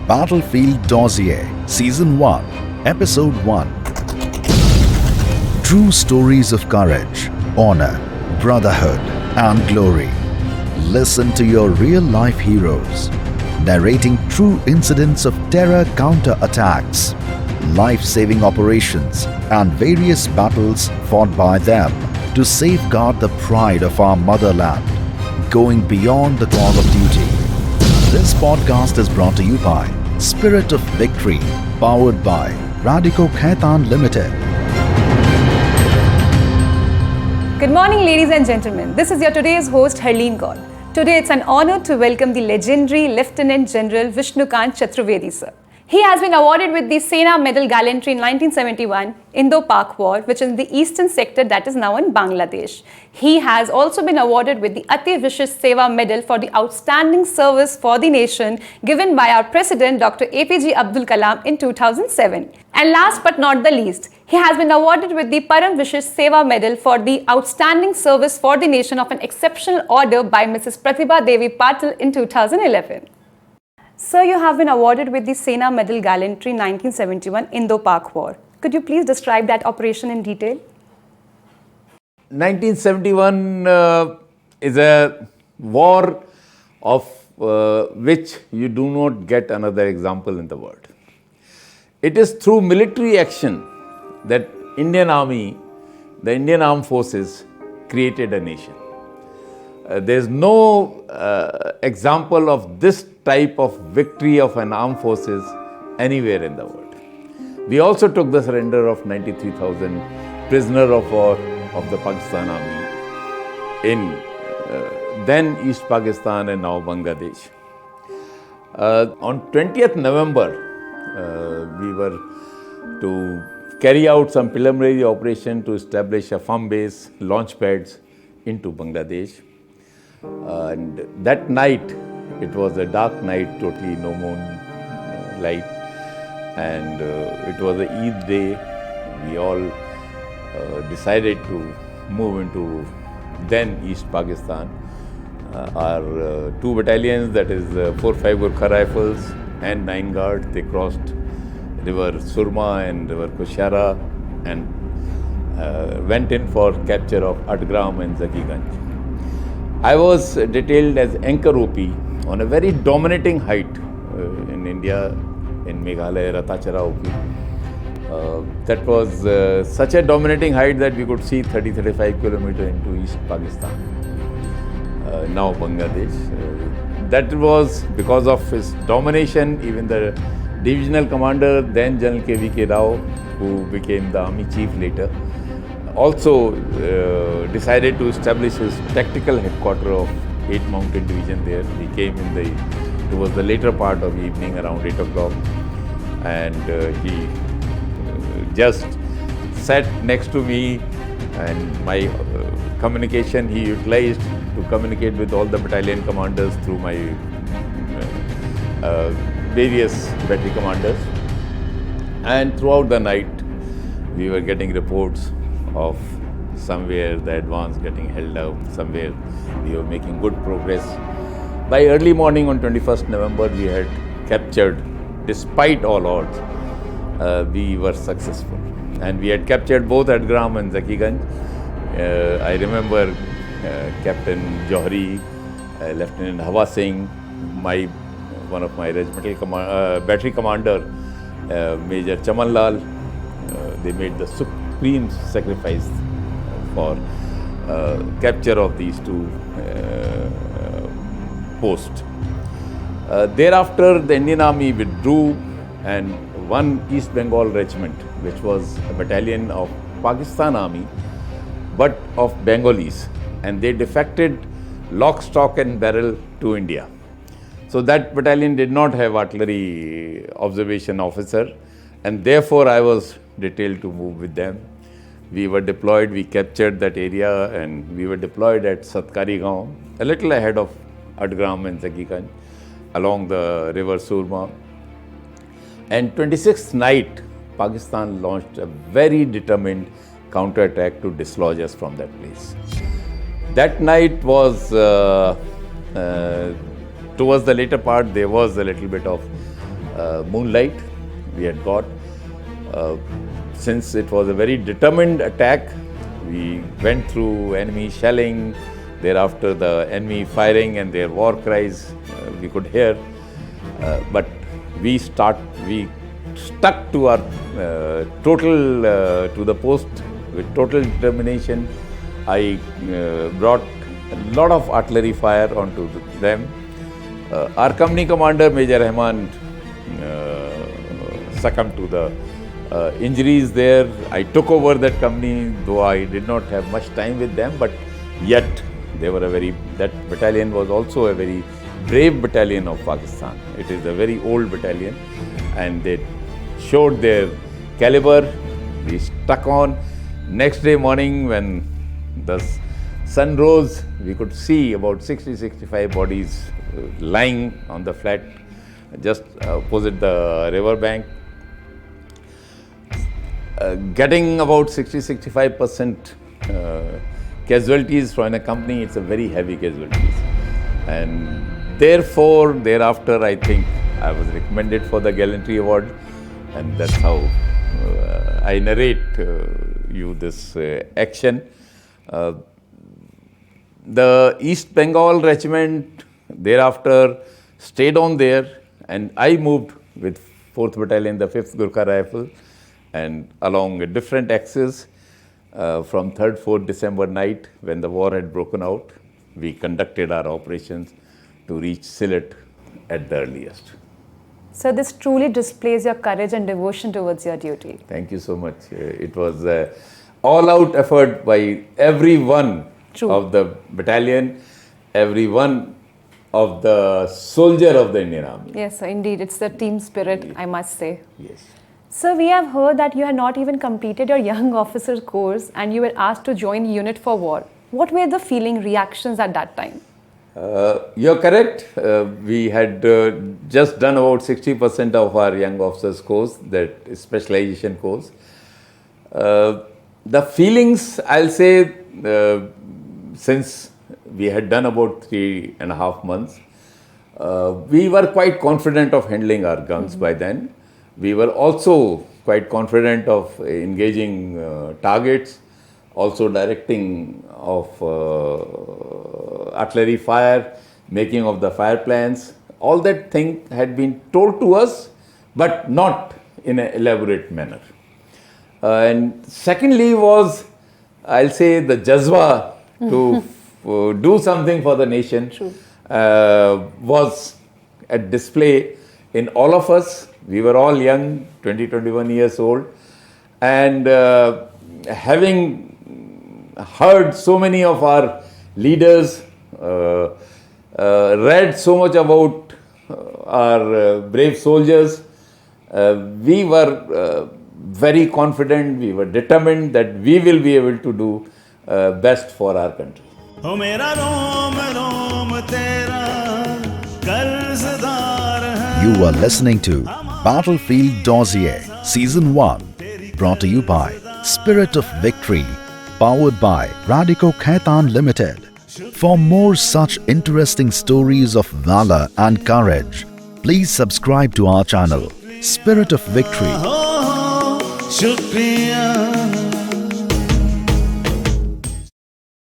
Battlefield Dossier, Season 1, Episode 1. True stories of courage, honor, brotherhood, and glory. Listen to your real-life heroes, narrating true incidents of terror counter-attacks, life-saving operations, and various battles fought by them to safeguard the pride of our motherland, going beyond the call of duty. This podcast is brought to you by Spirit of Victory, powered by Radico Khaitan Limited. Good morning, ladies and gentlemen. This is your today's host, Harleen Kaur. Today, it's an honor to welcome the legendary Lieutenant General Vishnukant Chaturvedi, sir. He has been awarded with the Sena Medal Gallantry in 1971 Indo-Pak War, which is in the eastern sector that is now in Bangladesh. He has also been awarded with the Ati Vishish Seva Medal for the outstanding service for the nation given by our President Dr. APJ Abdul Kalam in 2007. And last but not the least, he has been awarded with the Param Vishish Seva Medal for the outstanding service for the nation of an exceptional order by Mrs. Pratibha Devi Patil in 2011. Sir, you have been awarded with the Sena Medal Gallantry 1971 Indo-Pak War. Could you please describe that operation in detail? 1971 is a war of which you do not get another example in the world. It is through military action that Indian Army, the Indian Armed Forces, created a nation. There is no example of this type of victory of an armed forces anywhere in the world. We also took the surrender of 93,000 prisoner of war of the Pakistan Army in then East Pakistan and now Bangladesh. On 20th November, we were to carry out some preliminary operation to establish a farm base, launch pads into Bangladesh. And that night, it was a dark night, totally no moon light, and it was an Eid day. We all decided to move into then East Pakistan. Our two battalions, that is 4-5 Gurkha Rifles and 9 Guards, they crossed River Surma and River Kushara and went in for capture of Atgram and Zakiganj. I was detailed as anchor OP on a very dominating height in India, in Meghalaya, Ratachara OP. That was such a dominating height that we could see 30-35 kilometers into East Pakistan, now Bangladesh. That was because of his domination. Even the divisional commander, then General K.V.K. Rao, who became the army chief later, also decided to establish his tactical headquarters of 8th Mountain Division there. He came towards the later part of the evening, around 8 o'clock, and he just sat next to me, and my communication he utilized to communicate with all the battalion commanders through my various battery commanders. And throughout the night, we were getting reports of somewhere the advance getting held up, somewhere we were making good progress. By early morning on 21st November, we had captured, despite all odds, we were successful. And we had captured both Atgram and Zakiganj. I remember Captain Johri, Lieutenant Hawa Singh, one of my regimental battery commander, Major Chaman Lal, they made the supreme sacrifice for capture of these two posts. Thereafter, the Indian Army withdrew, and one East Bengal regiment, which was a battalion of Pakistan Army, but of Bengalis, and they defected lock, stock and barrel to India. So that battalion did not have artillery observation officer, and therefore I was detailed to move with them. We were deployed, we captured that area, and we were deployed at Satkari Gaon, a little ahead of Atgram and Zakiganj, along the river Surma. And 26th night, Pakistan launched a very determined counterattack to dislodge us from that place. That night was, towards the later part, there was a little bit of moonlight we had got. Since it was a very determined attack, we went through enemy shelling, thereafter the enemy firing and their war cries we could hear. But we stuck to our to the post with total determination. I brought a lot of artillery fire onto them. Our company commander, Major Rahman, succumbed to the injuries there. I took over that company, though I did not have much time with them, but yet they were that battalion was also a very brave battalion of Pakistan. It is a very old battalion and they showed their caliber. We stuck on. Next day morning when the sun rose, we could see about 60-65 bodies lying on the flat just opposite the river bank. Getting about 60-65% casualties from a company, it's a very heavy casualties. And therefore, thereafter, I think I was recommended for the Gallantry Award, and that's how I narrate you this action. The East Bengal Regiment thereafter stayed on there, and I moved with 4th Battalion, the 5th Gurkha Rifle, and along a different axis from 3rd, 4th December night when the war had broken out, we conducted our operations to reach Sylhet at the earliest. So this truly displays your courage and devotion towards your duty. Thank you so much. It was an all-out effort by every one of the battalion, every one of the soldier of the Indian Army. Yes, sir, indeed. It's the team spirit, I must say. Yes. Sir, we have heard that you had not even completed your young officer course and you were asked to join unit for war. What were the reactions at that time? You're correct. We had just done about 60% of our young officers course, that specialization course. The feelings, I'll say, since we had done about 3.5 months, we were quite confident of handling our guns by then. We were also quite confident of engaging targets, also directing of artillery fire, making of the fire plans. All that thing had been told to us, but not in an elaborate manner. And secondly was, I'll say, the jazba to do something for the nation was at display in all of us. We were all young, 20-21 years old, and having heard so many of our leaders, read so much about our brave soldiers, we were very confident, we were determined that we will be able to do best for our country. You are listening to Battlefield Dossier Season 1, brought to you by Spirit of Victory, powered by Radico Khaitan Limited. For more such interesting stories of valor and courage, please subscribe to our channel, Spirit of Victory. Shukriya.